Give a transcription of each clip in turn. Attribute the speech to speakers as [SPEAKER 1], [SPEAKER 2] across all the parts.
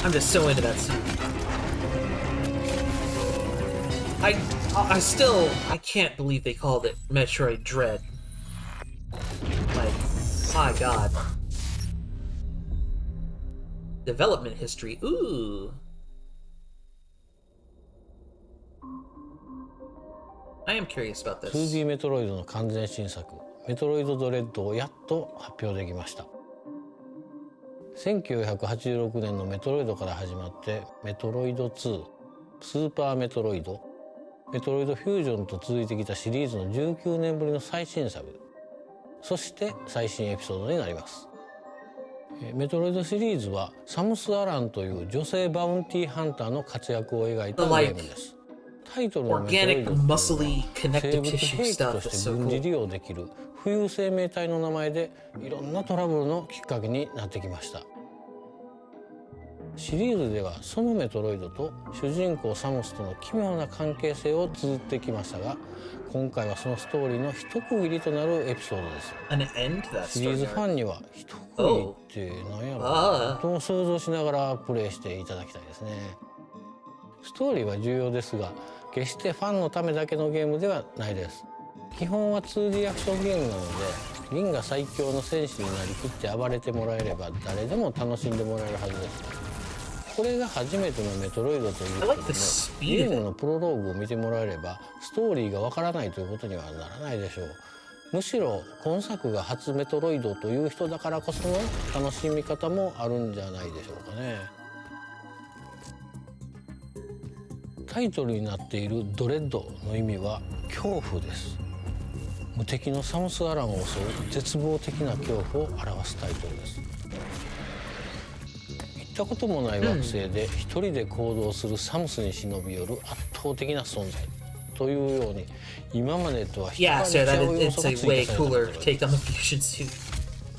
[SPEAKER 1] I'm just so into that suit. I can't believe they called it Metroid Dread. Like, my god. Development history. Ooh. I am curious about this.
[SPEAKER 2] 2D メトロイドの完全新作、メトロイドドレッドをやっと発表できました。1986年のメトロイドから始まって、メトロイド2、スーパーメトロイド、メトロイドフュージョンと続いてきたシリーズの19年ぶりの最新作、そして最新エピソードになります。メトロイドシリーズはサムス・アランという女性バウンティーハンターの活躍を描いたゲームです。タイトルのメトロイドというのは生物兵器として軍事利用できる浮遊生命体の名前でいろんなトラブルのきっかけになってきました。シリーズではそのメトロイドと主人公サムスとの奇妙な関係性を綴ってきましたが、今回はそのストーリーの一区切りとなるエピソードです。シリーズファンには一区切りって何やろうと想像しながらプレイしていただきたいですね。ストーリーは重要ですが、決してファンのためだけのゲームではないです。基本は 2D アクションゲームなので、銀河最強の戦士になりきって暴れてもらえれば誰でも楽しんでもらえるはずです。これが初めてのメトロイドということで、ゲームのプロローグを見てもらえればストーリーがわからないということにはならないでしょう。むしろ今作が初メトロイドという人だからこその楽しみ方もあるんじゃないでしょうかね。タイトルになっているドレッドの意味は恐怖です。無敵のサムス・アランを襲う絶望的な恐怖を表すタイトルです。行ったこともない惑星で一人で行動するサムスに忍び寄る圧倒的な存在というように、今までとは
[SPEAKER 1] Yeah, so that it's a way cooler take on the fusion suit.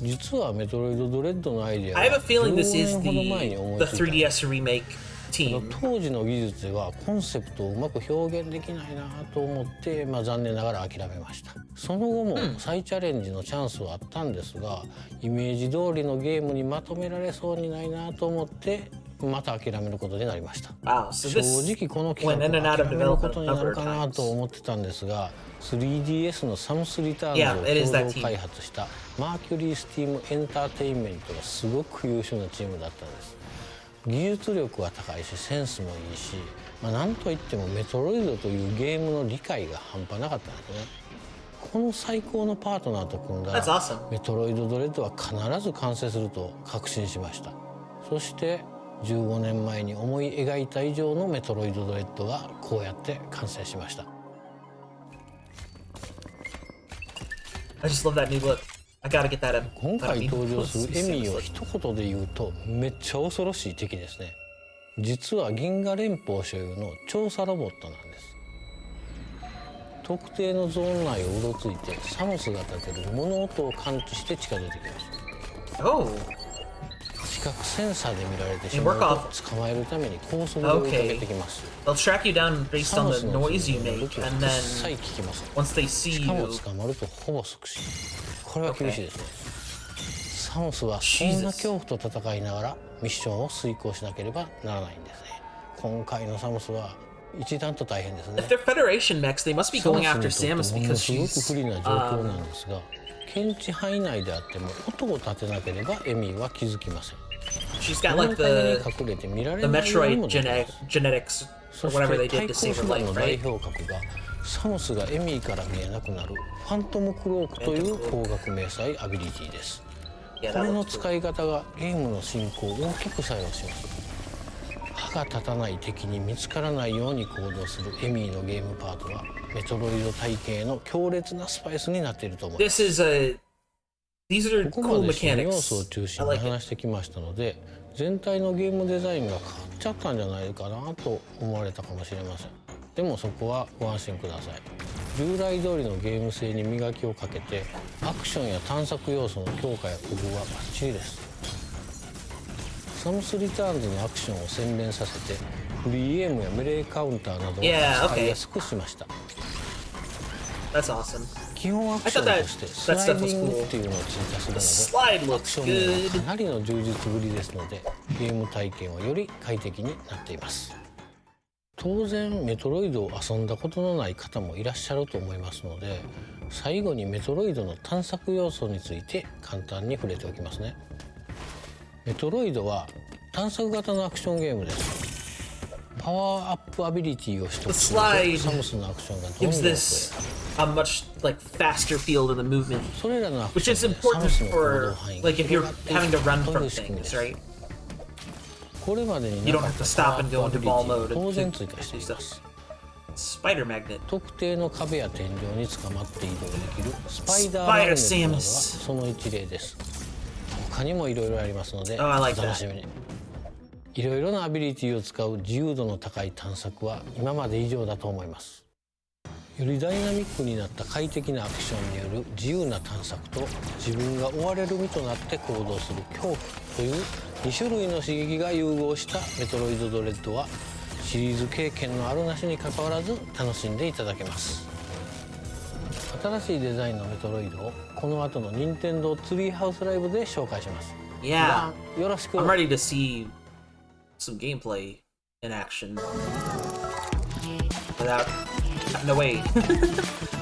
[SPEAKER 2] 実はメトロイドドレッドのアイデアは
[SPEAKER 1] I have a feeling this
[SPEAKER 2] 15
[SPEAKER 1] is
[SPEAKER 2] 年ほど前に思い
[SPEAKER 1] the
[SPEAKER 2] ついた。
[SPEAKER 1] 3DS remake team.
[SPEAKER 2] 当時の技術ではコンセプトをうまく表現できないなと思って、残念ながら諦めました。その後も再チャレンジのチャンスはあったんですが、イメージ通りのゲームにまとめられそうにないなと思ってまた諦めることになりました。
[SPEAKER 1] Wow, so
[SPEAKER 2] 正
[SPEAKER 1] this
[SPEAKER 2] 直この企画は諦めることになるかなと思ってたんですが、 3DS のサムスリターンズを共同開発したマーキュリースティームエンターテインメントがすごく優秀なチームだったんです。技術力は高いしセンスもいいし、なんといってもメトロイドというゲームの理解が半端なかったんですね。この最高のパートナーと組んだら、メトロイドドレッドは必ず完成すると確信しました。そして15年前に思い描いた以上のメトロイドドレッドがこうやって完成しました。
[SPEAKER 1] I just love that new look. I gotta get that.
[SPEAKER 2] 今回登場するエミーを一言で言うとめっちゃ恐ろしい敵ですね。実は銀河連邦所有の調査ロボットなんです。特定のゾーン内をうろついてサムスが立てる物音を感知して近づいてきます。
[SPEAKER 1] Oh.
[SPEAKER 2] 視覚センサーで見られてしまうと捕まえるために高速で追いかけてきます。
[SPEAKER 1] They'll track you down based on the noise you make, and then once they see
[SPEAKER 2] しかも
[SPEAKER 1] you,
[SPEAKER 2] 捕まるとほぼ即死。これは厳しいですね。サムスはそんな恐怖と戦いながらミッションを遂行しなければならないんですね。今回のサムスは一段と大変ですね。
[SPEAKER 1] if they're Federation mechs, they must be going after
[SPEAKER 2] サム
[SPEAKER 1] Samus
[SPEAKER 2] スにとってもの
[SPEAKER 1] because
[SPEAKER 2] すごく
[SPEAKER 1] she's
[SPEAKER 2] 不利な状況なんですが、検知範囲内であっても音を立てなければエミーは気づきません。
[SPEAKER 1] she's got like the
[SPEAKER 2] 隠れて見られ
[SPEAKER 1] the
[SPEAKER 2] ないように
[SPEAKER 1] Metroid
[SPEAKER 2] もできます。
[SPEAKER 1] genetics
[SPEAKER 2] そ
[SPEAKER 1] or
[SPEAKER 2] し
[SPEAKER 1] whatever they
[SPEAKER 2] て
[SPEAKER 1] did
[SPEAKER 2] 対
[SPEAKER 1] to
[SPEAKER 2] 抗
[SPEAKER 1] save
[SPEAKER 2] 手
[SPEAKER 1] her
[SPEAKER 2] 段
[SPEAKER 1] life,
[SPEAKER 2] の代
[SPEAKER 1] right?
[SPEAKER 2] 表格がサムスがエミーから見えなくなるファントムクロークという光学迷彩アビリティです。これの使い方がゲームの進行を大きく作用します。歯が立たない敵に見つからないように行動するエミーのゲームパートはメトロイド体系の強烈なスパイスになっていると思います。
[SPEAKER 1] These are
[SPEAKER 2] ここま
[SPEAKER 1] cool
[SPEAKER 2] で新要
[SPEAKER 1] mechanics.
[SPEAKER 2] 素を中心
[SPEAKER 1] I
[SPEAKER 2] に
[SPEAKER 1] like it.
[SPEAKER 2] 話してきましたので、全体のゲームデザインが変わっちゃったんじゃないかなと思われたかもしれません。でもそこはご安心ください。従来通りのゲーム性に磨きをかけて、アクションや探索要素の強化や工夫はバッチリです。サムスリターンズのアクションを洗練させて、フリーエイムやメレーカウンターなどを使いやすくしました。
[SPEAKER 1] That's awesome.
[SPEAKER 2] 基本アクションとしてスライディングっていうのを追加する
[SPEAKER 1] Slide
[SPEAKER 2] ので、アク
[SPEAKER 1] looks
[SPEAKER 2] ション面は
[SPEAKER 1] good.
[SPEAKER 2] かなりの充実ぶりですので、ゲーム体験はより快適になっています。当然メトロイドを遊んだことのない方もいらっしゃると思いますので、最後にメトロイドの探索要素について簡単に触れておきますね。メトロイドは探索型のアクションゲームです。パワーアップアビリティを取得するとサムスのアクションがどんどん増え、
[SPEAKER 1] a much like faster feel to the movement,
[SPEAKER 2] それらのアク
[SPEAKER 1] which
[SPEAKER 2] ショ
[SPEAKER 1] is
[SPEAKER 2] ンでサム
[SPEAKER 1] important
[SPEAKER 2] スの行動
[SPEAKER 1] for
[SPEAKER 2] 範囲が
[SPEAKER 1] like if
[SPEAKER 2] 広
[SPEAKER 1] you're
[SPEAKER 2] がってい
[SPEAKER 1] having to run
[SPEAKER 2] く
[SPEAKER 1] from
[SPEAKER 2] という仕組みで
[SPEAKER 1] things,
[SPEAKER 2] す。
[SPEAKER 1] right?
[SPEAKER 2] これまでに
[SPEAKER 1] You
[SPEAKER 2] な
[SPEAKER 1] don't
[SPEAKER 2] かっ
[SPEAKER 1] have to
[SPEAKER 2] た
[SPEAKER 1] stop
[SPEAKER 2] パ
[SPEAKER 1] and
[SPEAKER 2] ワーア
[SPEAKER 1] go
[SPEAKER 2] ップ
[SPEAKER 1] into
[SPEAKER 2] アビリ
[SPEAKER 1] ball
[SPEAKER 2] ティ
[SPEAKER 1] mode
[SPEAKER 2] を当然
[SPEAKER 1] to
[SPEAKER 2] 追加して
[SPEAKER 1] do
[SPEAKER 2] いま
[SPEAKER 1] stuff.
[SPEAKER 2] す。
[SPEAKER 1] Spider magnet.
[SPEAKER 2] 特定の壁や天井につかまって移動できるスパイダーマグネットなどはその一例です。他にもいろいろありますので、
[SPEAKER 1] I
[SPEAKER 2] お
[SPEAKER 1] like
[SPEAKER 2] 楽しみに。いろいろなアビリティを使う自由度の高い探索は今まで以上だと思います。よりダイナミックになった快適なアクションによる自由な探索と、自分が追われる身となって行動する恐怖という2種類の刺激が融合したメトロイドドレッドは、シリーズ経験のあるなしにかかわらず楽しんでいただけます。新しいデザインのメトロイドをこの後の任天堂ツリーハウスライブで紹介します。
[SPEAKER 1] Yeah,
[SPEAKER 2] よろしく。
[SPEAKER 1] I'm ready to see some gameplay in action without having to wait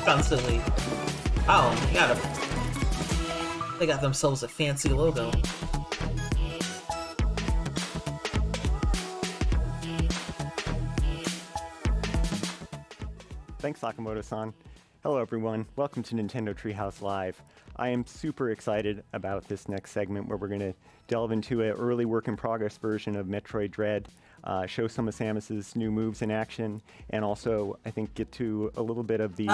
[SPEAKER 1] constantly. Oh, they got themselves a fancy logo.
[SPEAKER 3] Thanks, Sakamoto-san. Hello, everyone. Welcome to Nintendo Treehouse Live. I am super excited about this next segment where we're going to delve into an early work-in-progress version of Metroid Dread, show some of Samus's new moves in action, and also, I think, get to a little bit of the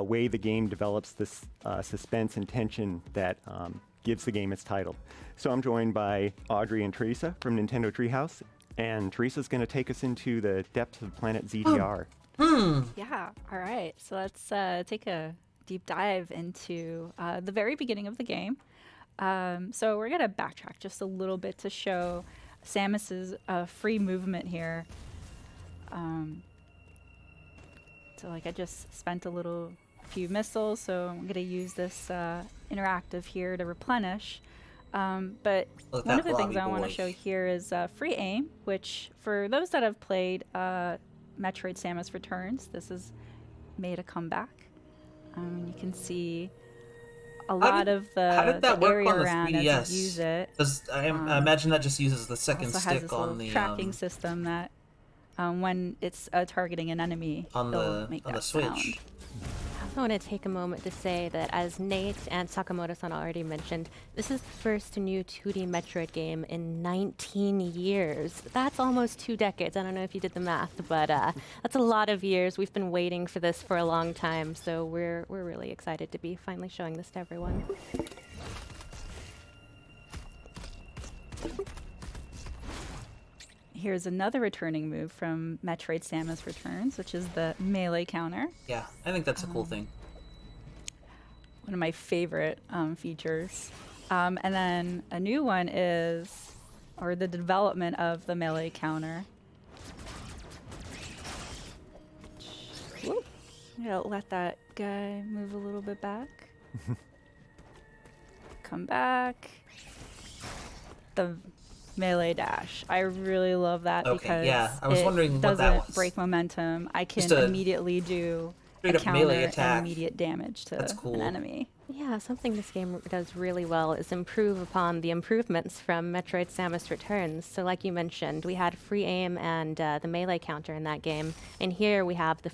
[SPEAKER 3] way the game develops this suspense and tension that gives the game its title. So I'm joined by Audrey and Teresa from Nintendo Treehouse, and Teresa's going to take us into the depths of Planet ZDR.
[SPEAKER 4] Yeah, all right. So let's take a deep dive into the very beginning of the game. So we're going to backtrack just a little bit to show Samus's free movement here. So like I just spent a few missiles, so I'm going to use this interactive here to replenish. But one of the things I want to show here is free aim, which for those that have played Metroid Samus Returns, this has made a comeback. You can see a lot of the area around as you use it.
[SPEAKER 1] I imagine that just uses the second
[SPEAKER 4] also
[SPEAKER 1] stick
[SPEAKER 4] has this
[SPEAKER 1] on the
[SPEAKER 4] tracking system that when it's targeting an enemy, it'll make that
[SPEAKER 1] Switch.
[SPEAKER 4] sound.
[SPEAKER 5] I want to take a moment to say that, as Nate and Sakamoto-san already mentioned, this is the first new 2D Metroid game in 19 years. That's almost 2 decades. I don't know if you did the math, but that's a lot of years. We've been waiting for this for a long time, so we're really excited to be finally showing this to everyone.
[SPEAKER 4] Here's another returning move from Metroid Samus Returns, which is the melee counter.
[SPEAKER 1] Yeah, I think that's a cool thing.
[SPEAKER 4] One of my favorite features. And then a new one is, or the development of the melee counter. Whoop. I'm gonna let that guy move a little bit back. Come back. The melee dash. I really love that because
[SPEAKER 1] I was wondering
[SPEAKER 4] it
[SPEAKER 1] what that
[SPEAKER 4] doesn't
[SPEAKER 1] was.
[SPEAKER 4] break momentum. I can
[SPEAKER 1] Just a
[SPEAKER 4] immediately do a
[SPEAKER 1] straight up
[SPEAKER 4] counter
[SPEAKER 1] melee
[SPEAKER 4] and
[SPEAKER 1] attack.
[SPEAKER 4] immediate damage to
[SPEAKER 1] That's cool.
[SPEAKER 4] an enemy.
[SPEAKER 5] Yeah, something this game does really well is improve upon the improvements from Metroid Samus Returns. So like you mentioned, we had free aim and the melee counter in that game. And here we have the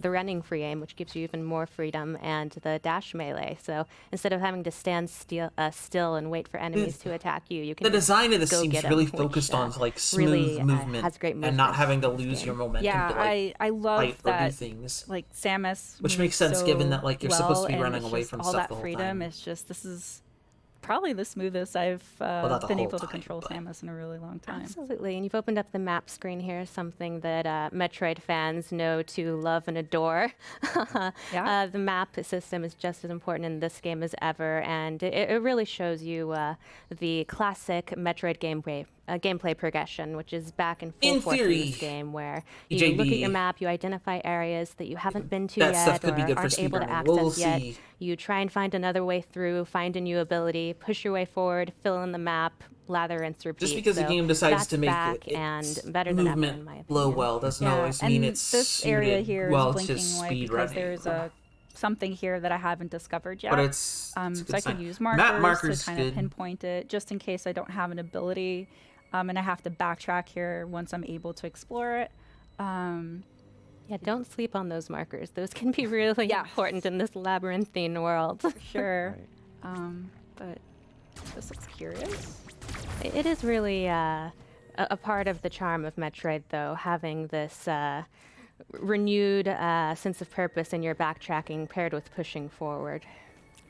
[SPEAKER 5] running free aim, which gives you even more freedom, and the dash melee. So instead of having to stand still and wait for enemies to attack you, you can
[SPEAKER 1] The design of this
[SPEAKER 5] go
[SPEAKER 1] seems
[SPEAKER 5] get 'em,
[SPEAKER 1] really
[SPEAKER 5] which,
[SPEAKER 1] focused on like smooth
[SPEAKER 5] really,
[SPEAKER 1] movement
[SPEAKER 5] has great
[SPEAKER 1] and not
[SPEAKER 5] movement
[SPEAKER 1] having to
[SPEAKER 5] in this
[SPEAKER 1] lose
[SPEAKER 5] game.
[SPEAKER 1] your momentum
[SPEAKER 4] Yeah,
[SPEAKER 1] to like
[SPEAKER 4] I love
[SPEAKER 1] fight or do
[SPEAKER 4] that.
[SPEAKER 1] things.
[SPEAKER 4] Like Samus,
[SPEAKER 1] Which
[SPEAKER 4] moves
[SPEAKER 1] makes sense
[SPEAKER 4] so
[SPEAKER 1] given that, like, you're supposed to be
[SPEAKER 4] well,
[SPEAKER 1] running
[SPEAKER 4] and
[SPEAKER 1] away
[SPEAKER 4] it's
[SPEAKER 1] from
[SPEAKER 4] just all
[SPEAKER 1] stuff
[SPEAKER 4] that
[SPEAKER 1] the whole
[SPEAKER 4] freedom.
[SPEAKER 1] time.
[SPEAKER 4] It's just this is probably the smoothest I've
[SPEAKER 1] not the
[SPEAKER 4] been
[SPEAKER 1] whole
[SPEAKER 4] able to
[SPEAKER 1] time,
[SPEAKER 4] control
[SPEAKER 1] but-
[SPEAKER 4] Samus in a really long time.
[SPEAKER 5] Absolutely, and you've opened up the map screen here, something that Metroid fans know to love and adore.
[SPEAKER 4] Yeah.
[SPEAKER 5] The map system is just as important in this game as ever, and it really shows you the classic Metroid gameplay gameplay progression, which is back and
[SPEAKER 1] In
[SPEAKER 5] forth in
[SPEAKER 1] theory,
[SPEAKER 5] this game, where you look at your
[SPEAKER 1] EJB,
[SPEAKER 5] map, you identify areas that you haven't been to
[SPEAKER 1] that stuff
[SPEAKER 5] yet
[SPEAKER 1] could be
[SPEAKER 5] or
[SPEAKER 1] good for
[SPEAKER 5] aren't able to
[SPEAKER 1] speedrunning.
[SPEAKER 5] access
[SPEAKER 1] We'll
[SPEAKER 5] yet.
[SPEAKER 1] see.
[SPEAKER 5] You try and find another way through, find a new ability, push your way forward, fill in the map, lather, rinse, repeat.
[SPEAKER 1] Just because
[SPEAKER 5] so
[SPEAKER 1] the game decides
[SPEAKER 5] that's
[SPEAKER 1] to make
[SPEAKER 5] back
[SPEAKER 1] it
[SPEAKER 5] and better than ever, in
[SPEAKER 1] movement
[SPEAKER 5] my opinion.
[SPEAKER 1] flow well doesn't always mean it's
[SPEAKER 4] this area
[SPEAKER 1] suited
[SPEAKER 4] here
[SPEAKER 1] well
[SPEAKER 4] is
[SPEAKER 1] to
[SPEAKER 4] blinking white
[SPEAKER 1] speed
[SPEAKER 4] because
[SPEAKER 1] running.
[SPEAKER 4] there's something here that I haven't discovered yet.
[SPEAKER 1] But it's a
[SPEAKER 4] so
[SPEAKER 1] good
[SPEAKER 4] I
[SPEAKER 1] sign.
[SPEAKER 4] could use
[SPEAKER 1] Map
[SPEAKER 4] markers to kind
[SPEAKER 1] good.
[SPEAKER 4] of pinpoint it, just in case I don't have an ability, and I have to backtrack here once I'm able to explore it.
[SPEAKER 5] Yeah, don't sleep on those markers. Those can be really important in this labyrinthine world.
[SPEAKER 4] For sure.
[SPEAKER 3] Right.
[SPEAKER 4] But this looks curious.
[SPEAKER 5] It is really a part of the charm of Metroid, though, having this renewed sense of purpose in your backtracking paired with pushing forward.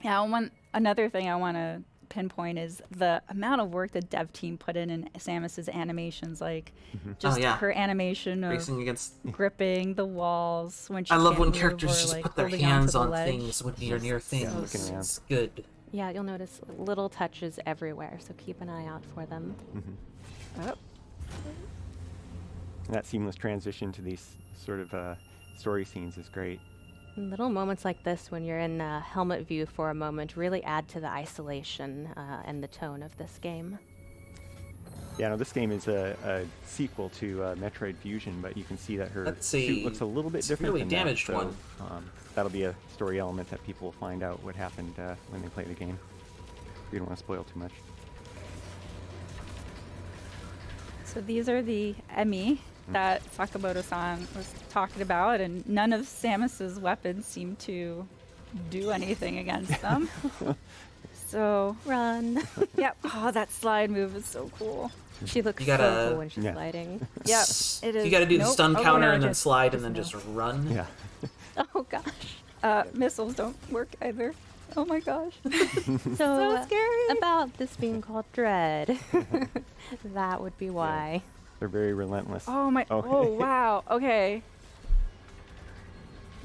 [SPEAKER 4] Yeah, another thing I want to pinpoint is the amount of work the dev team put in Samus's animations, like just her animation of
[SPEAKER 1] Racing against.
[SPEAKER 4] gripping the walls when she
[SPEAKER 1] I love
[SPEAKER 4] can't
[SPEAKER 1] when
[SPEAKER 4] move
[SPEAKER 1] characters
[SPEAKER 4] or,
[SPEAKER 1] just
[SPEAKER 4] like,
[SPEAKER 1] put their
[SPEAKER 4] holding onto
[SPEAKER 1] hands
[SPEAKER 4] the
[SPEAKER 1] on
[SPEAKER 4] ledge.
[SPEAKER 1] things when you're near things.
[SPEAKER 3] looking around.
[SPEAKER 1] It's good.
[SPEAKER 5] Yeah, you'll notice little touches everywhere, so keep an eye out for them.
[SPEAKER 4] Oh,
[SPEAKER 3] And that seamless transition to these sort of story scenes is great.
[SPEAKER 5] Little moments like this, when you're in helmet view for a moment, really add to the isolation and the tone of this game.
[SPEAKER 3] Yeah, no, this game is a sequel to Metroid Fusion, but you can see that her
[SPEAKER 1] Let's
[SPEAKER 3] suit
[SPEAKER 1] see.
[SPEAKER 3] looks a little bit
[SPEAKER 1] It's a
[SPEAKER 3] different
[SPEAKER 1] really
[SPEAKER 3] than
[SPEAKER 1] damaged
[SPEAKER 3] that, so,
[SPEAKER 1] one.
[SPEAKER 3] that'll be a story element that people will find out what happened when they play the game. We don't want to spoil too much.
[SPEAKER 4] so these are the Emmy that Sakamoto-san was talking about, and none of Samus's weapons seem to do anything against them. So,
[SPEAKER 5] Run!
[SPEAKER 4] yep. Oh, that slide move is so cool.
[SPEAKER 5] She looks
[SPEAKER 1] You
[SPEAKER 5] so
[SPEAKER 1] gotta-
[SPEAKER 5] cool when she's
[SPEAKER 3] Yeah.
[SPEAKER 5] sliding.
[SPEAKER 4] Yep, it is.
[SPEAKER 1] You got to do the
[SPEAKER 4] Nope.
[SPEAKER 1] stun
[SPEAKER 4] Oh,
[SPEAKER 1] counter
[SPEAKER 4] no,
[SPEAKER 1] and then
[SPEAKER 4] just-
[SPEAKER 1] slide and then
[SPEAKER 4] no.
[SPEAKER 1] just run.
[SPEAKER 3] Yeah.
[SPEAKER 5] Oh gosh.
[SPEAKER 4] Missiles don't work either. Oh my gosh.
[SPEAKER 5] So
[SPEAKER 4] scary.
[SPEAKER 5] about this being called Dread, that would be why.
[SPEAKER 3] They're very relentless.
[SPEAKER 4] Oh my.
[SPEAKER 3] Oh.
[SPEAKER 4] Oh wow. Okay.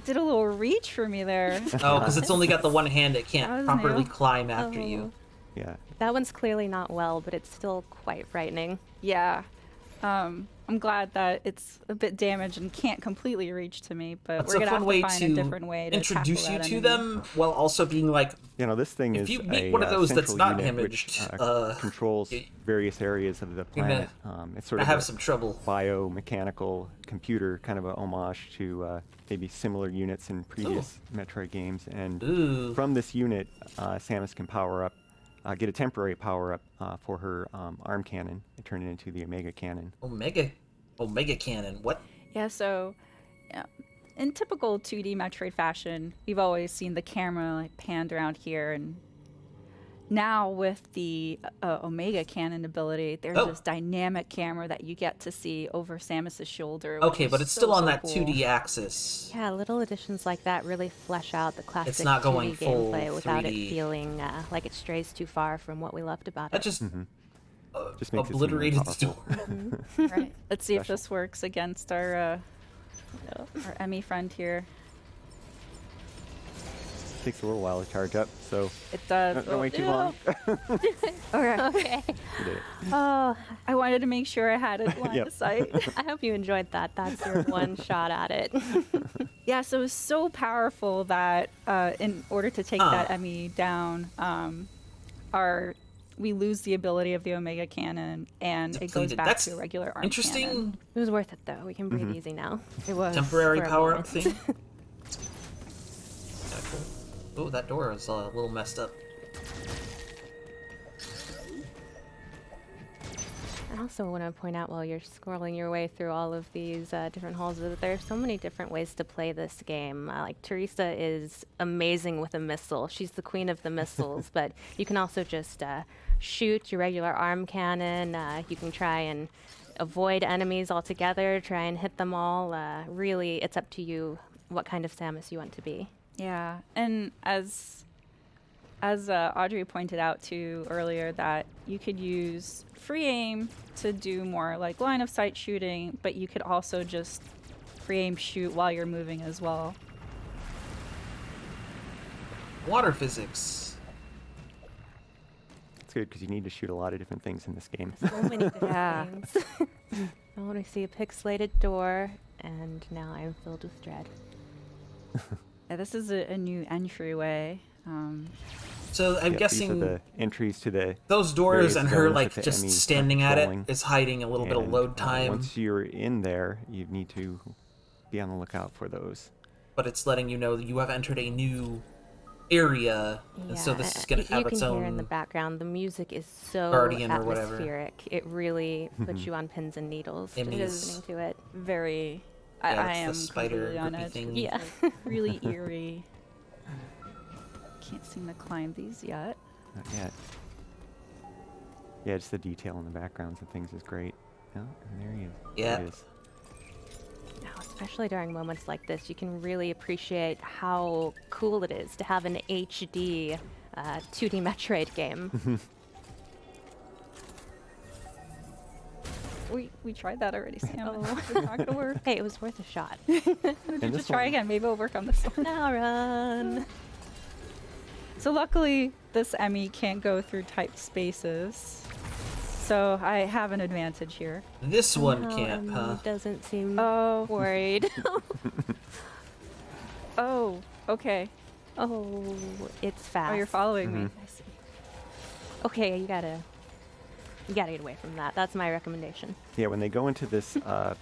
[SPEAKER 4] Did a little reach for me there.
[SPEAKER 1] Oh, because it's only got the one hand, it
[SPEAKER 4] That
[SPEAKER 1] can't
[SPEAKER 4] was
[SPEAKER 1] properly
[SPEAKER 4] new.
[SPEAKER 1] climb after you.
[SPEAKER 3] Yeah.
[SPEAKER 5] That one's clearly not well, but it's still quite frightening.
[SPEAKER 4] Yeah. I'm glad that it's a bit damaged and can't completely reach to me, but
[SPEAKER 1] That's
[SPEAKER 4] we're
[SPEAKER 1] a
[SPEAKER 4] gonna
[SPEAKER 1] fun
[SPEAKER 4] have
[SPEAKER 1] way
[SPEAKER 4] to find
[SPEAKER 1] to
[SPEAKER 4] a different way to
[SPEAKER 1] introduce you
[SPEAKER 4] tackle
[SPEAKER 1] to
[SPEAKER 4] that enemy.
[SPEAKER 1] them while also being like,
[SPEAKER 3] You know, this thing
[SPEAKER 1] If
[SPEAKER 3] is
[SPEAKER 1] you meet
[SPEAKER 3] a
[SPEAKER 1] one of those that's
[SPEAKER 3] central
[SPEAKER 1] not
[SPEAKER 3] unit
[SPEAKER 1] imaged,
[SPEAKER 3] which controls
[SPEAKER 1] y-
[SPEAKER 3] various areas of the
[SPEAKER 1] you're
[SPEAKER 3] planet. It's sort
[SPEAKER 1] I
[SPEAKER 3] of
[SPEAKER 1] have
[SPEAKER 3] a
[SPEAKER 1] some trouble.
[SPEAKER 3] biomechanical computer, kind of a homage to maybe similar units in previous Metroid games. And
[SPEAKER 1] Ooh.
[SPEAKER 3] from this unit, Samus can power up, get a temporary power up for her arm cannon and turn it into the Omega cannon.
[SPEAKER 1] Omega cannon. What?
[SPEAKER 4] Yeah, so in typical 2D Metroid fashion, we've always seen the camera like panned around here, and now with the Omega cannon ability, there's this dynamic camera that you get to see over Samus's shoulder. which
[SPEAKER 1] Okay,
[SPEAKER 4] is
[SPEAKER 1] but it's
[SPEAKER 4] so,
[SPEAKER 1] still on
[SPEAKER 4] so
[SPEAKER 1] that
[SPEAKER 4] cool.
[SPEAKER 1] 2D axis.
[SPEAKER 5] Yeah, little additions like that really flesh out the classic
[SPEAKER 1] not going
[SPEAKER 5] 2D
[SPEAKER 1] full
[SPEAKER 5] gameplay without
[SPEAKER 1] 3D.
[SPEAKER 5] it feeling like it strays too far from what we loved about
[SPEAKER 1] That
[SPEAKER 5] it.
[SPEAKER 1] just
[SPEAKER 3] Just makes
[SPEAKER 1] obliterated
[SPEAKER 3] it
[SPEAKER 1] the
[SPEAKER 3] seem
[SPEAKER 1] door.
[SPEAKER 3] more
[SPEAKER 4] Right. Let's see if
[SPEAKER 3] Special.
[SPEAKER 4] this works against our Emmy friend here.
[SPEAKER 3] Takes a little while to charge up, so
[SPEAKER 4] It does.
[SPEAKER 3] don't wait too long.
[SPEAKER 4] Okay.
[SPEAKER 5] Okay.
[SPEAKER 3] You did it.
[SPEAKER 5] Oh,
[SPEAKER 4] I wanted to make sure I had it line
[SPEAKER 3] Yep.
[SPEAKER 4] of sight.
[SPEAKER 5] I hope you enjoyed that. That's your one shot at it.
[SPEAKER 4] Yeah, so it's so powerful that in order to take that Emmy down, we lose the ability of the Omega cannon, and it goes
[SPEAKER 1] Depleted.
[SPEAKER 4] back
[SPEAKER 1] That's
[SPEAKER 4] to a regular arm
[SPEAKER 1] Interesting
[SPEAKER 4] cannon.
[SPEAKER 5] It was worth it, though. We can breathe easy now.
[SPEAKER 4] It was
[SPEAKER 1] temporary
[SPEAKER 5] for a
[SPEAKER 1] power
[SPEAKER 5] moment.
[SPEAKER 1] up thing. Oh, that door is a little messed up.
[SPEAKER 5] I also want to point out while you're scrolling your way through all of these different halls that there are so many different ways to play this game. Like Teresa is amazing with a missile. She's the queen of the missiles, but you can also just shoot your regular arm cannon. You can try and avoid enemies altogether, try and hit them all. Really, it's up to you what kind of Samus you want to be.
[SPEAKER 4] Yeah, and as Audrey pointed out too earlier, that you could use free aim to do more like line of sight shooting, but you could also just free aim shoot while you're moving as well.
[SPEAKER 1] Water physics.
[SPEAKER 3] that's good because you need to shoot a lot of different things in this game.
[SPEAKER 5] So many different things. I want to see a pixelated door, and now I'm filled with dread.
[SPEAKER 4] Yeah, this is a new entryway.
[SPEAKER 1] So I'm
[SPEAKER 3] These are
[SPEAKER 1] guessing
[SPEAKER 3] the entries to the
[SPEAKER 1] those doors
[SPEAKER 3] various
[SPEAKER 1] and her
[SPEAKER 3] zones
[SPEAKER 1] like
[SPEAKER 3] that the
[SPEAKER 1] just
[SPEAKER 3] Emmys are
[SPEAKER 1] standing at it
[SPEAKER 3] patrolling.
[SPEAKER 1] is hiding a little bit of
[SPEAKER 3] And,
[SPEAKER 1] load time,
[SPEAKER 3] once you're in there, you need to be on the lookout for those.
[SPEAKER 1] but it's letting you know that you have entered a new area, and so this is going to have its
[SPEAKER 5] You can hear in the
[SPEAKER 1] own.
[SPEAKER 5] background, the music is so
[SPEAKER 1] Guardian or whatever.
[SPEAKER 5] atmospheric. It really puts you on pins and needles just
[SPEAKER 1] Emmys.
[SPEAKER 5] listening to it.
[SPEAKER 4] Very.
[SPEAKER 1] Yeah,
[SPEAKER 4] I
[SPEAKER 1] that's the
[SPEAKER 4] am
[SPEAKER 1] spider
[SPEAKER 4] completely on
[SPEAKER 1] grippy
[SPEAKER 4] edge.
[SPEAKER 1] thing.
[SPEAKER 5] Yeah.
[SPEAKER 4] Really eerie. Can't seem to climb these yet.
[SPEAKER 3] Not yet. Yeah, just the detail in the backgrounds and things is great. Oh, and there he is.
[SPEAKER 1] Yeah.
[SPEAKER 3] There he is.
[SPEAKER 5] Now, especially during moments like this, you can really appreciate how cool it is to have an HD 2D Metroid game.
[SPEAKER 4] We tried that already, Sam.
[SPEAKER 5] Oh.
[SPEAKER 4] It's not gonna work.
[SPEAKER 5] Hey, it was worth a shot.
[SPEAKER 3] And
[SPEAKER 4] Just try again. Maybe it'll work on this one.
[SPEAKER 5] Now run.
[SPEAKER 4] So luckily, this Emmy can't go through typed spaces. So I have an advantage here.
[SPEAKER 1] This one
[SPEAKER 5] Somehow
[SPEAKER 1] can't,
[SPEAKER 5] Emmy
[SPEAKER 1] huh?
[SPEAKER 5] doesn't seem
[SPEAKER 4] Oh.
[SPEAKER 5] worried.
[SPEAKER 4] Oh, okay.
[SPEAKER 5] Oh, it's fast.
[SPEAKER 4] Oh, you're following me.
[SPEAKER 5] I see. Okay, you gotta get away from that. That's my recommendation.
[SPEAKER 3] Yeah, when they go into this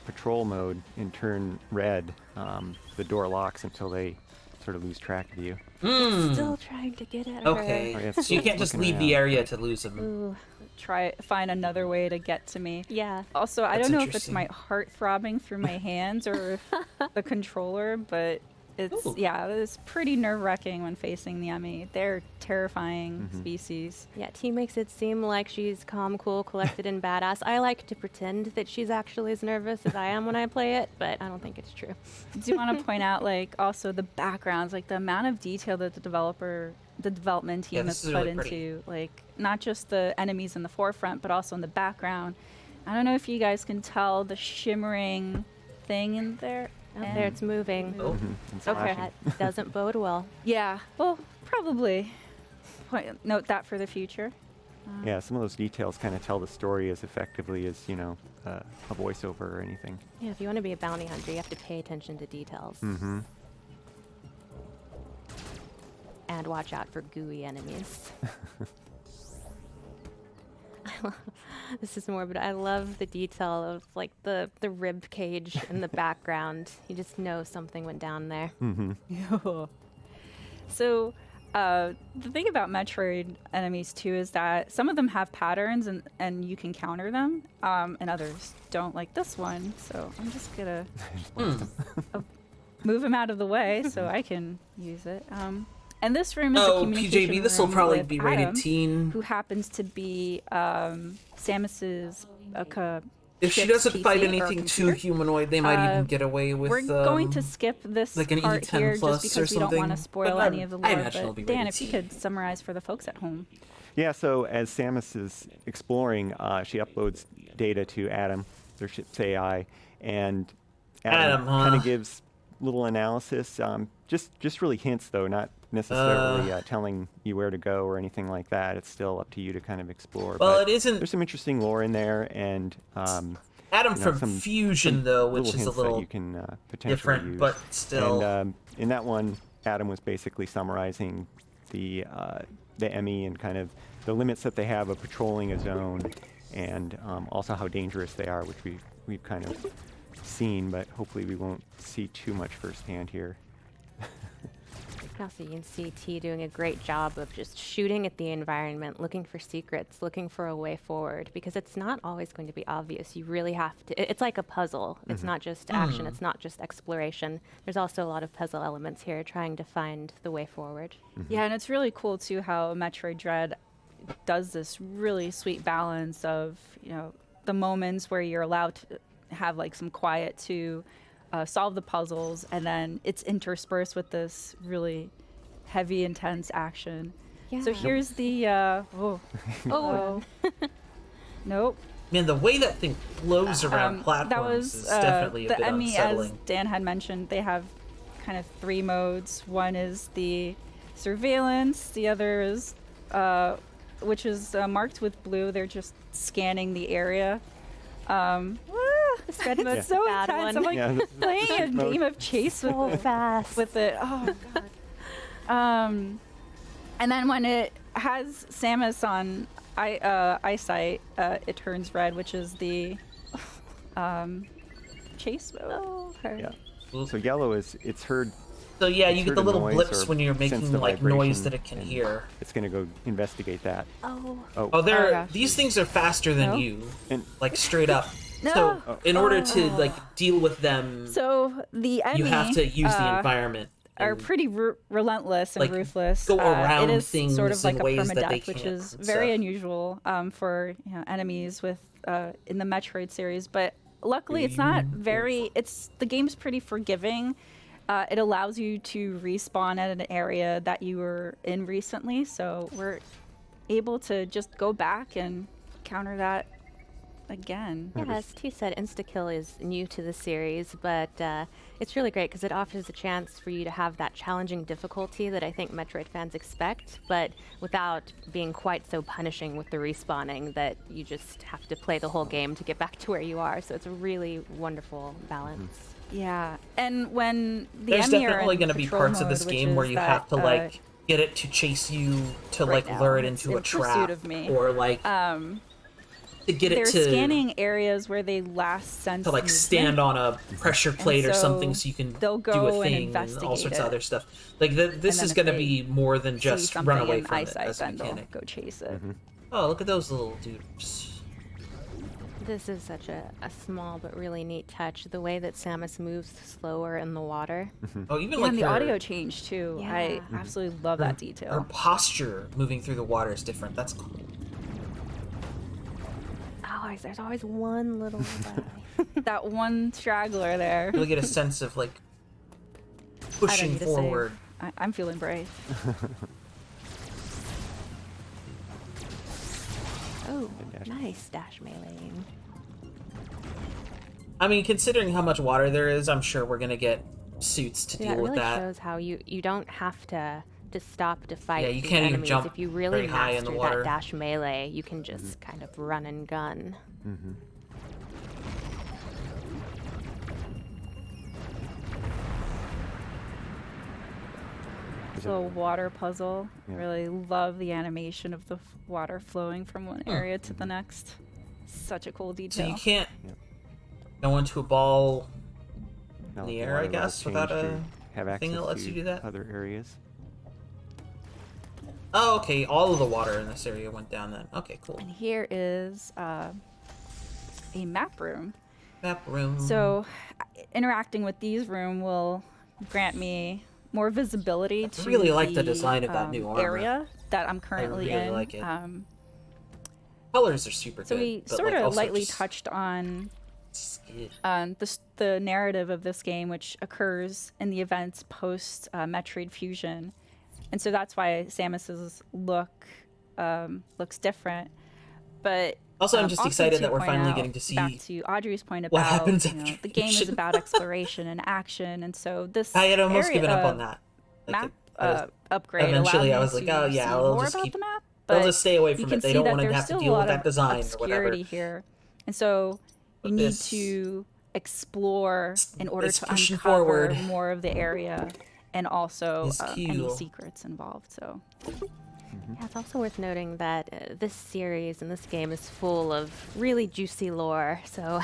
[SPEAKER 3] patrol mode and turn red, the door locks until they sort of lose track of you.
[SPEAKER 5] Still trying to get at her.
[SPEAKER 1] Okay,
[SPEAKER 3] Oh, yeah,
[SPEAKER 1] so you can't just
[SPEAKER 3] looking
[SPEAKER 1] leave the
[SPEAKER 3] around.
[SPEAKER 1] area to lose them.
[SPEAKER 5] Ooh,
[SPEAKER 4] Find another way to get to me.
[SPEAKER 5] yeah.
[SPEAKER 4] Also, I
[SPEAKER 1] That's
[SPEAKER 4] don't know if it's
[SPEAKER 1] interesting.
[SPEAKER 4] my heart throbbing through my hands or if the controller, but it's
[SPEAKER 1] Ooh.
[SPEAKER 4] it's pretty nerve-wracking when facing the Emmy. They're terrifying species.
[SPEAKER 5] Yeah, T makes it seem like she's calm, cool, collected, and badass. I like to pretend that she's actually as nervous as I am when I play it, but I don't think it's true.
[SPEAKER 4] Do you want to point out, like, also the backgrounds, like the amount of detail that the development team
[SPEAKER 1] Yeah,
[SPEAKER 4] has
[SPEAKER 1] this is
[SPEAKER 4] put
[SPEAKER 1] really pretty.
[SPEAKER 4] into, like, not just the enemies in the forefront, but also in the background. I don't know if you guys can tell the shimmering thing in there.
[SPEAKER 5] Out there, it's moving.
[SPEAKER 1] Oh,
[SPEAKER 3] And
[SPEAKER 4] Okay.
[SPEAKER 3] flashing.
[SPEAKER 5] That doesn't bode well.
[SPEAKER 4] Yeah, well, probably. Note that for the future.
[SPEAKER 3] Yeah, some of those details kind of tell the story as effectively as, a voiceover or anything.
[SPEAKER 5] Yeah, if you want to be a bounty hunter, you have to pay attention to details.
[SPEAKER 3] Mm-hmm.
[SPEAKER 5] And watch out for gooey enemies. This is morbid. I love the detail of like the rib cage in the background. You just know something went down there.
[SPEAKER 3] Mm-hmm.
[SPEAKER 4] So, the thing about Metroid enemies too is that some of them have patterns and you can counter them, and others don't, like this one. So I'm just gonna move him out of the way so I can use it. And this room is a
[SPEAKER 1] Oh,
[SPEAKER 4] communication
[SPEAKER 1] PJB, this will
[SPEAKER 4] room
[SPEAKER 1] probably
[SPEAKER 4] with
[SPEAKER 1] be rated
[SPEAKER 4] Adam,
[SPEAKER 1] teen.
[SPEAKER 4] who happens to be Samus's
[SPEAKER 1] If she
[SPEAKER 4] ship's
[SPEAKER 1] doesn't fight
[SPEAKER 4] PC or
[SPEAKER 1] anything too
[SPEAKER 4] computer.
[SPEAKER 1] humanoid, they might even get away with.
[SPEAKER 4] We're going to skip this
[SPEAKER 1] like an
[SPEAKER 4] part
[SPEAKER 1] E10
[SPEAKER 4] here
[SPEAKER 1] plus
[SPEAKER 4] just
[SPEAKER 1] or
[SPEAKER 4] because we don't want to
[SPEAKER 1] something,
[SPEAKER 4] spoil
[SPEAKER 1] but
[SPEAKER 4] any of the
[SPEAKER 1] I
[SPEAKER 4] lore.
[SPEAKER 1] imagine it'll be
[SPEAKER 4] But Dan,
[SPEAKER 1] rated
[SPEAKER 4] if you
[SPEAKER 1] T.
[SPEAKER 4] could summarize for the folks at home.
[SPEAKER 3] Yeah, so as Samus is exploring, she uploads data to Adam, their ship's AI, and
[SPEAKER 1] Adam,
[SPEAKER 3] kind
[SPEAKER 1] huh?
[SPEAKER 3] of gives little analysis, just really hints though, not necessarily telling you where to go or anything like that. It's still up to you to kind of explore.
[SPEAKER 1] Well,
[SPEAKER 3] but
[SPEAKER 1] it isn't
[SPEAKER 3] There's some interesting lore in there, and
[SPEAKER 1] Adam
[SPEAKER 3] you know,
[SPEAKER 1] from
[SPEAKER 3] some
[SPEAKER 1] Fusion though, which
[SPEAKER 3] little
[SPEAKER 1] is a
[SPEAKER 3] hints that
[SPEAKER 1] little
[SPEAKER 3] you can potentially
[SPEAKER 1] different,
[SPEAKER 3] use.
[SPEAKER 1] but still.
[SPEAKER 3] And in that one, Adam was basically summarizing the Emmy and kind of the limits that they have of patrolling a zone, and also how dangerous they are, which we've kind of seen, but hopefully we won't see too much firsthand here.
[SPEAKER 5] Also, you can see T doing a great job of just shooting at the environment, looking for secrets, looking for a way forward, because it's not always going to be obvious. You really have to. It's like a puzzle. It's not just action. It's not just exploration. There's also a lot of puzzle elements here, trying to find the way forward.
[SPEAKER 4] Yeah, and it's really cool too how Metroid Dread does this really sweet balance of, the moments where you're allowed to have like some quiet to solve the puzzles, and then it's interspersed with this really heavy, intense action.
[SPEAKER 5] Yeah.
[SPEAKER 4] So here's the nope.
[SPEAKER 1] Man, the way that thing blows around platforms
[SPEAKER 4] That was
[SPEAKER 1] is definitely a
[SPEAKER 4] the
[SPEAKER 1] bit
[SPEAKER 4] Emmy, as
[SPEAKER 1] unsettling.
[SPEAKER 4] Dan had mentioned. They have kind of three modes. One is the surveillance. The other is which is marked with blue, they're just scanning the area.
[SPEAKER 5] This red
[SPEAKER 4] It's
[SPEAKER 5] mode's
[SPEAKER 4] so
[SPEAKER 5] a bad
[SPEAKER 4] intense.
[SPEAKER 5] one.
[SPEAKER 4] I'm like playing a game of chase with
[SPEAKER 5] So
[SPEAKER 4] it.
[SPEAKER 5] fast.
[SPEAKER 4] With it. Oh god. And then when it has Samus on eyesight, it turns red, which is the chase mode.
[SPEAKER 5] Oh, her.
[SPEAKER 3] Yeah. So yellow is it's heard.
[SPEAKER 1] So yeah,
[SPEAKER 3] it's
[SPEAKER 1] you get
[SPEAKER 3] heard
[SPEAKER 1] the
[SPEAKER 3] a
[SPEAKER 1] little
[SPEAKER 3] noise
[SPEAKER 1] blips
[SPEAKER 3] or
[SPEAKER 1] when you're
[SPEAKER 3] sensed
[SPEAKER 1] making
[SPEAKER 3] a
[SPEAKER 1] like noise
[SPEAKER 3] vibration,
[SPEAKER 1] that it can
[SPEAKER 3] and
[SPEAKER 1] hear.
[SPEAKER 3] It's gonna go investigate that.
[SPEAKER 5] Oh.
[SPEAKER 1] Oh, they're
[SPEAKER 4] gosh.
[SPEAKER 1] these things are faster than
[SPEAKER 4] No?
[SPEAKER 1] you,
[SPEAKER 3] And
[SPEAKER 1] like straight up.
[SPEAKER 4] No.
[SPEAKER 1] So in order to like deal with them,
[SPEAKER 4] So the Emmy
[SPEAKER 1] you have to use the environment.
[SPEAKER 4] are
[SPEAKER 1] and-
[SPEAKER 4] pretty relentless and
[SPEAKER 1] like,
[SPEAKER 4] ruthless.
[SPEAKER 1] go around
[SPEAKER 4] it is
[SPEAKER 1] things
[SPEAKER 4] sort of like
[SPEAKER 1] in
[SPEAKER 4] a
[SPEAKER 1] ways that they
[SPEAKER 4] permadeath, which
[SPEAKER 1] can't
[SPEAKER 4] is
[SPEAKER 1] and
[SPEAKER 4] very
[SPEAKER 1] stuff.
[SPEAKER 4] unusual for enemies with in the Metroid series. But luckily, it's not very. The game's pretty forgiving. It allows you to respawn at an area that you were in recently, so we're able to just go back and counter that again.
[SPEAKER 5] Yeah, as T said, insta-kill is new to the series, but it's really great because it offers a chance for you to have that challenging difficulty that I think Metroid fans expect, but without being quite so punishing with the respawning that you just have to play the whole game to get back to where you are. So it's a really wonderful balance.
[SPEAKER 4] Yeah, and when the
[SPEAKER 1] There's
[SPEAKER 4] Emmy are
[SPEAKER 1] definitely
[SPEAKER 4] in
[SPEAKER 1] going to be
[SPEAKER 4] patrol
[SPEAKER 1] parts of this
[SPEAKER 4] mode, which
[SPEAKER 1] game where
[SPEAKER 4] is
[SPEAKER 1] you
[SPEAKER 4] that,
[SPEAKER 1] have to like get it to chase you to
[SPEAKER 4] right
[SPEAKER 1] like
[SPEAKER 4] now,
[SPEAKER 1] lure it
[SPEAKER 4] it's
[SPEAKER 1] into a
[SPEAKER 4] in pursuit
[SPEAKER 1] trap
[SPEAKER 4] of me.
[SPEAKER 1] or like to get
[SPEAKER 4] they're
[SPEAKER 1] it to
[SPEAKER 4] scanning areas where they last sensed
[SPEAKER 1] like
[SPEAKER 4] movement.
[SPEAKER 1] stand on a pressure plate or something so you can
[SPEAKER 4] they'll
[SPEAKER 1] do
[SPEAKER 4] go
[SPEAKER 1] a
[SPEAKER 4] and
[SPEAKER 1] thing and all
[SPEAKER 4] investigate
[SPEAKER 1] sorts of
[SPEAKER 4] it.
[SPEAKER 1] other stuff. Like this
[SPEAKER 4] then
[SPEAKER 1] is
[SPEAKER 4] if
[SPEAKER 1] going to
[SPEAKER 4] they
[SPEAKER 1] be more than
[SPEAKER 4] See
[SPEAKER 1] just
[SPEAKER 4] something
[SPEAKER 1] run away
[SPEAKER 4] in
[SPEAKER 1] from it
[SPEAKER 4] eyesight,
[SPEAKER 1] as a
[SPEAKER 4] then they'll
[SPEAKER 1] mechanic.
[SPEAKER 4] go chase it.
[SPEAKER 1] Oh, look at those little dudes.
[SPEAKER 5] This is such a small but really neat touch. The way that Samus moves slower in the water.
[SPEAKER 1] Oh, even
[SPEAKER 4] Yeah,
[SPEAKER 1] like
[SPEAKER 4] and the
[SPEAKER 1] her,
[SPEAKER 4] audio change too. I
[SPEAKER 5] Yeah.
[SPEAKER 4] absolutely love that
[SPEAKER 1] her
[SPEAKER 4] detail.
[SPEAKER 1] posture moving through the water is different. That's cool.
[SPEAKER 5] Always, there's always one little guy.
[SPEAKER 4] That one straggler there.
[SPEAKER 1] You'll get a sense of like
[SPEAKER 4] I don't
[SPEAKER 1] pushing
[SPEAKER 4] need to
[SPEAKER 1] forward.
[SPEAKER 4] save. I'm feeling brave.
[SPEAKER 5] Oh,
[SPEAKER 3] dash.
[SPEAKER 5] nice dash meleeing.
[SPEAKER 1] I mean, considering how much water there is, I'm sure we're gonna get suits to
[SPEAKER 5] Yeah,
[SPEAKER 1] deal
[SPEAKER 5] it
[SPEAKER 1] with
[SPEAKER 5] really
[SPEAKER 1] that.
[SPEAKER 5] shows how you don't have to stop to fight
[SPEAKER 1] Yeah, you
[SPEAKER 5] these
[SPEAKER 1] can't even
[SPEAKER 5] enemies.
[SPEAKER 1] jump
[SPEAKER 5] If you really
[SPEAKER 1] very high in the
[SPEAKER 5] master
[SPEAKER 1] water.
[SPEAKER 5] that dash melee, you can just kind of run and gun.
[SPEAKER 4] Little water puzzle.
[SPEAKER 3] Yeah.
[SPEAKER 4] Really love the animation of the water flowing from one area to the next. Such a cool
[SPEAKER 1] So
[SPEAKER 4] detail.
[SPEAKER 1] you can't
[SPEAKER 3] Yep.
[SPEAKER 1] go into a ball
[SPEAKER 3] Now
[SPEAKER 1] in the
[SPEAKER 3] let
[SPEAKER 1] air,
[SPEAKER 3] water
[SPEAKER 1] I
[SPEAKER 3] level
[SPEAKER 1] guess,
[SPEAKER 3] change
[SPEAKER 1] without
[SPEAKER 3] to
[SPEAKER 1] a
[SPEAKER 3] have access
[SPEAKER 1] thing that lets
[SPEAKER 3] to
[SPEAKER 1] you do that?
[SPEAKER 3] other areas.
[SPEAKER 1] Oh, okay. All of the water in this area went down then. Okay, cool.
[SPEAKER 4] And here is a map room.
[SPEAKER 1] Map room.
[SPEAKER 4] So interacting with these room will grant me more visibility to
[SPEAKER 1] really like the design of that new armor.
[SPEAKER 4] area that I'm currently
[SPEAKER 1] really
[SPEAKER 4] in.
[SPEAKER 1] like it. Colors are super
[SPEAKER 4] So
[SPEAKER 1] good.
[SPEAKER 4] we
[SPEAKER 1] but,
[SPEAKER 4] sort
[SPEAKER 1] like,
[SPEAKER 4] of
[SPEAKER 1] also
[SPEAKER 4] lightly
[SPEAKER 1] just
[SPEAKER 4] touched on
[SPEAKER 1] skid.
[SPEAKER 4] the narrative of this game, which occurs in the events post Metroid Fusion, and so that's why Samus's look looks different. But
[SPEAKER 1] Also, I'm just excited
[SPEAKER 4] to
[SPEAKER 1] that we're
[SPEAKER 4] point
[SPEAKER 1] finally
[SPEAKER 4] out,
[SPEAKER 1] getting to see
[SPEAKER 4] back to Audrey's point
[SPEAKER 1] what
[SPEAKER 4] about
[SPEAKER 1] happens
[SPEAKER 4] you know,
[SPEAKER 1] after
[SPEAKER 4] the game is
[SPEAKER 1] Fusion.
[SPEAKER 4] about exploration and action, and so this
[SPEAKER 1] I had almost
[SPEAKER 4] area,
[SPEAKER 1] given up on that. Like,
[SPEAKER 4] map
[SPEAKER 1] I was-
[SPEAKER 4] upgrade.
[SPEAKER 1] eventually
[SPEAKER 4] allowed
[SPEAKER 1] I
[SPEAKER 4] me
[SPEAKER 1] was like,
[SPEAKER 4] to
[SPEAKER 1] oh, yeah,
[SPEAKER 4] see
[SPEAKER 1] they'll
[SPEAKER 4] more
[SPEAKER 1] just
[SPEAKER 4] about
[SPEAKER 1] keep-
[SPEAKER 4] the map,
[SPEAKER 1] they'll
[SPEAKER 4] but
[SPEAKER 1] just stay away
[SPEAKER 4] you
[SPEAKER 1] from
[SPEAKER 4] can
[SPEAKER 1] it. They
[SPEAKER 4] see
[SPEAKER 1] don't
[SPEAKER 4] that
[SPEAKER 1] want to
[SPEAKER 4] there's
[SPEAKER 1] have to
[SPEAKER 4] still
[SPEAKER 1] deal
[SPEAKER 4] a
[SPEAKER 1] with
[SPEAKER 4] lot
[SPEAKER 1] that
[SPEAKER 4] of
[SPEAKER 1] design or whatever.
[SPEAKER 4] obscurity here, and so
[SPEAKER 1] But
[SPEAKER 4] you need
[SPEAKER 1] this
[SPEAKER 4] to explore in order
[SPEAKER 1] is
[SPEAKER 4] to
[SPEAKER 1] pushing
[SPEAKER 4] uncover
[SPEAKER 1] forward.
[SPEAKER 4] more of the area and also
[SPEAKER 1] Is
[SPEAKER 4] any
[SPEAKER 1] cool.
[SPEAKER 4] secrets involved. So
[SPEAKER 5] Yeah, it's also worth noting that this series and this game is full of really juicy lore. So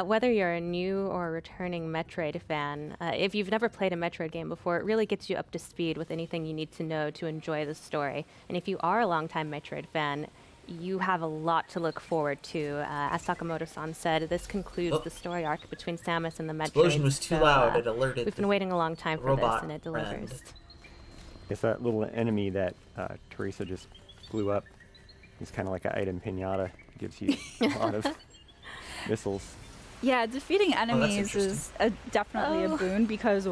[SPEAKER 5] whether you're a new or returning Metroid fan, if you've never played a Metroid game before, it really gets you up to speed with anything you need to know to enjoy the story. And if you are a longtime Metroid fan, you have a lot to look forward to. As Sakamoto-san said, this concludes
[SPEAKER 1] Oh.
[SPEAKER 5] the story arc between Samus and the Metroid.
[SPEAKER 1] Explosion was too loud. It alerted
[SPEAKER 5] We've been
[SPEAKER 1] the
[SPEAKER 5] waiting a long time for this,
[SPEAKER 1] robot
[SPEAKER 5] and it
[SPEAKER 1] friend.
[SPEAKER 5] delivers.
[SPEAKER 3] It's that little enemy that Teresa just blew up. It's kind of like an item pinata. Gives you a lot of missiles.
[SPEAKER 4] yeah, defeating enemies
[SPEAKER 1] interesting.
[SPEAKER 4] is definitely a boon because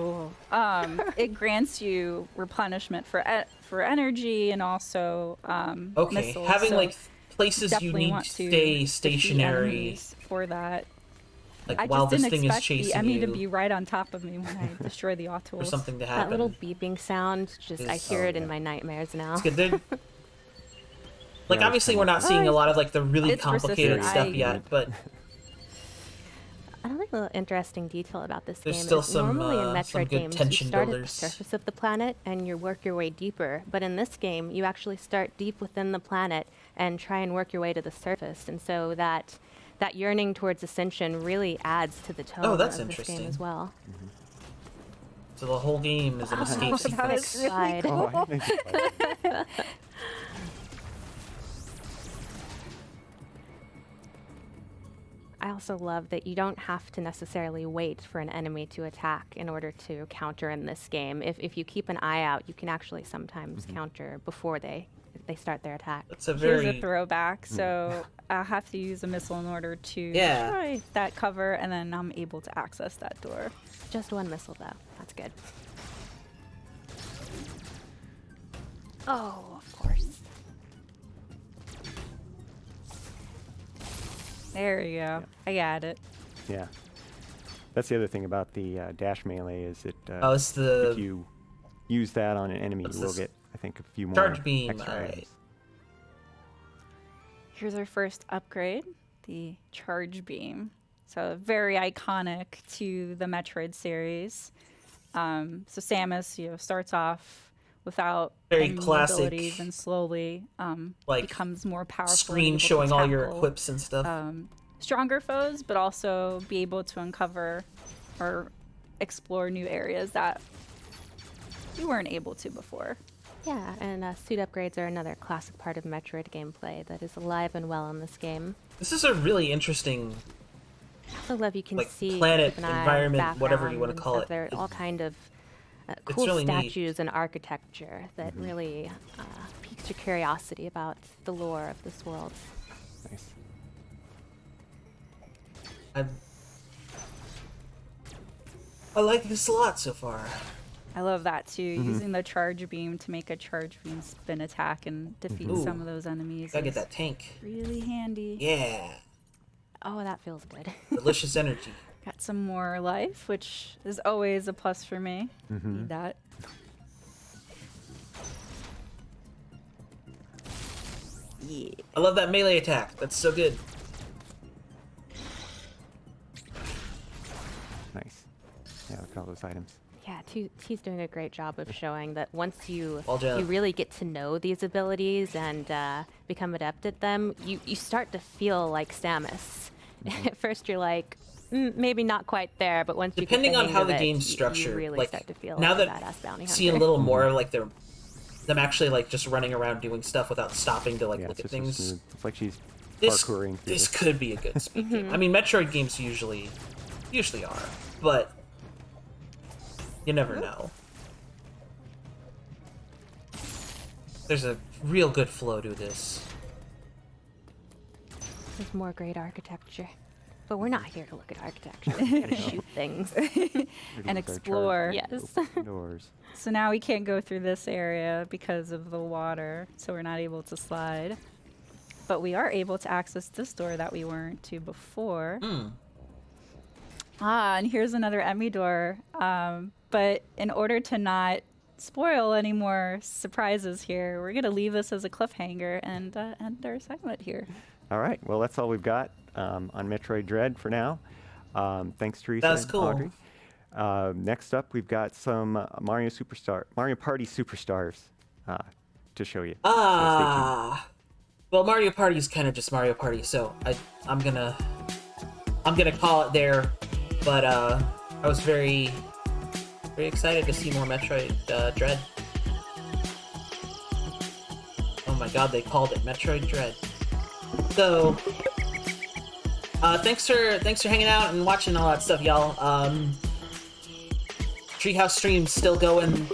[SPEAKER 4] it grants you replenishment for energy and also
[SPEAKER 1] Okay,
[SPEAKER 4] missiles.
[SPEAKER 1] having
[SPEAKER 4] so
[SPEAKER 1] like places you
[SPEAKER 4] definitely
[SPEAKER 1] need
[SPEAKER 4] want
[SPEAKER 1] to
[SPEAKER 4] to
[SPEAKER 1] stay
[SPEAKER 4] defeat
[SPEAKER 1] stationary,
[SPEAKER 4] enemies for that.
[SPEAKER 1] like
[SPEAKER 4] I
[SPEAKER 1] while
[SPEAKER 4] just
[SPEAKER 1] this
[SPEAKER 4] didn't
[SPEAKER 1] thing is
[SPEAKER 4] expect the
[SPEAKER 1] chasing
[SPEAKER 4] Emmy
[SPEAKER 1] you,
[SPEAKER 4] to be right on top of me when I destroy the
[SPEAKER 1] for
[SPEAKER 4] Autols.
[SPEAKER 1] something to
[SPEAKER 5] That
[SPEAKER 1] happen.
[SPEAKER 5] little beeping sound, just I
[SPEAKER 1] Is-
[SPEAKER 5] hear
[SPEAKER 3] oh,
[SPEAKER 5] it in
[SPEAKER 3] yeah.
[SPEAKER 5] my nightmares now.
[SPEAKER 1] It's good. Like,
[SPEAKER 3] Yeah,
[SPEAKER 1] obviously we're not seeing a lot of, like, the really
[SPEAKER 4] It's
[SPEAKER 1] complicated
[SPEAKER 4] persistent.
[SPEAKER 1] stuff yet, but
[SPEAKER 5] I think a little interesting detail about this
[SPEAKER 1] there's
[SPEAKER 5] game
[SPEAKER 1] still
[SPEAKER 5] is
[SPEAKER 1] some,
[SPEAKER 5] normally in
[SPEAKER 1] some
[SPEAKER 5] Metroid
[SPEAKER 1] good
[SPEAKER 5] games you
[SPEAKER 1] tension
[SPEAKER 5] start at the
[SPEAKER 1] builders.
[SPEAKER 5] surface of the planet and you work your way deeper, but in this game you actually start deep within the planet and try and work your way to the surface, and so that yearning towards ascension really adds to the tone
[SPEAKER 1] Oh, that's
[SPEAKER 5] of this game
[SPEAKER 1] interesting.
[SPEAKER 5] as well.
[SPEAKER 1] So the whole game is an escape
[SPEAKER 4] that
[SPEAKER 1] sequence.
[SPEAKER 4] was really
[SPEAKER 5] Slide.
[SPEAKER 3] Oh, I think it's like-
[SPEAKER 5] I also love that you don't have to necessarily wait for an enemy to attack in order to counter in this game. If you keep an eye out, you can actually sometimes counter before they start their attack.
[SPEAKER 1] It's a
[SPEAKER 4] Here's
[SPEAKER 1] very
[SPEAKER 4] a throwback. So I have to use a missile in order to
[SPEAKER 1] Yeah.
[SPEAKER 4] destroy that cover, and then I'm able to access that door.
[SPEAKER 5] Just one missile though. That's good. Oh, of course.
[SPEAKER 4] There you go. I got it.
[SPEAKER 3] yeah. That's the other thing about the dash melee is it.
[SPEAKER 1] Oh, it's the
[SPEAKER 3] if you use that on an enemy,
[SPEAKER 1] What's
[SPEAKER 3] you will
[SPEAKER 1] this?
[SPEAKER 3] get, I think, a few more
[SPEAKER 1] charge beam.
[SPEAKER 3] extra
[SPEAKER 1] Alright.
[SPEAKER 3] items.
[SPEAKER 4] Here's our first upgrade, the charge beam. So very iconic to the Metroid series. So Samus, starts off without
[SPEAKER 1] Very
[SPEAKER 4] any
[SPEAKER 1] classic,
[SPEAKER 4] abilities and slowly
[SPEAKER 1] like,
[SPEAKER 4] becomes more powerful. and
[SPEAKER 1] screen
[SPEAKER 4] able to
[SPEAKER 1] showing all your
[SPEAKER 4] tackle,
[SPEAKER 1] equips and stuff.
[SPEAKER 4] stronger foes, but also be able to uncover or explore new areas that you weren't able to before.
[SPEAKER 5] Yeah, and suit upgrades are another classic part of Metroid gameplay that is alive and well in this game.
[SPEAKER 1] This is a really interesting,
[SPEAKER 5] I also love you can
[SPEAKER 1] like,
[SPEAKER 5] see
[SPEAKER 1] planet,
[SPEAKER 5] keep an eye on
[SPEAKER 1] environment, whatever you
[SPEAKER 5] background
[SPEAKER 1] wanna
[SPEAKER 5] and
[SPEAKER 1] call
[SPEAKER 5] stuff.
[SPEAKER 1] it.
[SPEAKER 5] There are all kind of cool
[SPEAKER 1] really neat.
[SPEAKER 5] statues and architecture that really piques your curiosity about the lore of this world.
[SPEAKER 3] Nice.
[SPEAKER 1] I like this a lot so far.
[SPEAKER 4] I love that too, using the charge beam to make a charge beam spin attack and defeat
[SPEAKER 1] Ooh.
[SPEAKER 4] some of those enemies.
[SPEAKER 1] Gotta get
[SPEAKER 4] is
[SPEAKER 1] that tank.
[SPEAKER 4] really handy.
[SPEAKER 1] Yeah.
[SPEAKER 5] Oh, that feels good.
[SPEAKER 1] Delicious energy.
[SPEAKER 4] Got some more life, which is always a plus for me. Need that. Yeah.
[SPEAKER 1] I love that melee attack. That's so good.
[SPEAKER 3] Nice. Yeah, look at all those items.
[SPEAKER 5] Yeah, he's doing a great job of showing that once you
[SPEAKER 1] Well done.
[SPEAKER 5] you really get to know these abilities and become adept at them, you start to feel like Samus. At first you're like, maybe not quite there, but once
[SPEAKER 1] Depending
[SPEAKER 5] you get
[SPEAKER 1] on
[SPEAKER 5] the hang
[SPEAKER 1] how
[SPEAKER 5] of
[SPEAKER 1] the
[SPEAKER 5] it,
[SPEAKER 1] game's
[SPEAKER 5] you
[SPEAKER 1] structured,
[SPEAKER 5] really
[SPEAKER 1] like,
[SPEAKER 5] start to feel
[SPEAKER 1] now
[SPEAKER 5] like a
[SPEAKER 1] that
[SPEAKER 5] badass bounty
[SPEAKER 1] see a
[SPEAKER 5] hunter.
[SPEAKER 1] little more of, like, them actually, like, just running around doing stuff without stopping to, like,
[SPEAKER 3] Yeah,
[SPEAKER 1] look
[SPEAKER 3] it's
[SPEAKER 1] at
[SPEAKER 3] just so
[SPEAKER 1] things.
[SPEAKER 3] smooth. It's like she's
[SPEAKER 1] This,
[SPEAKER 3] parkouring through
[SPEAKER 1] this could be a good speed game. I mean, Metroid games usually are, but you never know. There's a real good flow to this.
[SPEAKER 5] There's more great architecture. But we're not here to look at architecture. We're here to shoot things.
[SPEAKER 4] And explore.
[SPEAKER 5] Yes.
[SPEAKER 3] Open doors.
[SPEAKER 4] So now we can't go through this area because of the water, so we're not able to slide. But we are able to access this door that we weren't to before. And here's another Emmy door. But in order to not spoil any more surprises here, we're going to leave this as a cliffhanger and end our segment here.
[SPEAKER 3] All right. Well, that's all we've got on Metroid Dread for now. Thanks, Teresa.
[SPEAKER 1] That's
[SPEAKER 3] and
[SPEAKER 1] cool.
[SPEAKER 3] Audrey. Next up, we've got some Mario Party Superstars to show you. So
[SPEAKER 1] Ah. Well, Mario Party is kind of just Mario Party, so I'm gonna call it there. But I was very excited to see more Metroid Dread. Oh my God, they called it Metroid Dread. So, thanks for hanging out and watching all that stuff, y'all. Treehouse stream's still going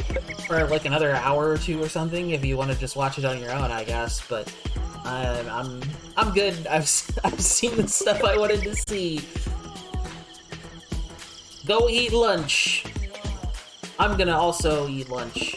[SPEAKER 1] for like another hour or two or something. If you want to just watch it on your own, I guess. But I'm good. I've seen the stuff I wanted to see. Go eat lunch. I'm gonna also eat lunch.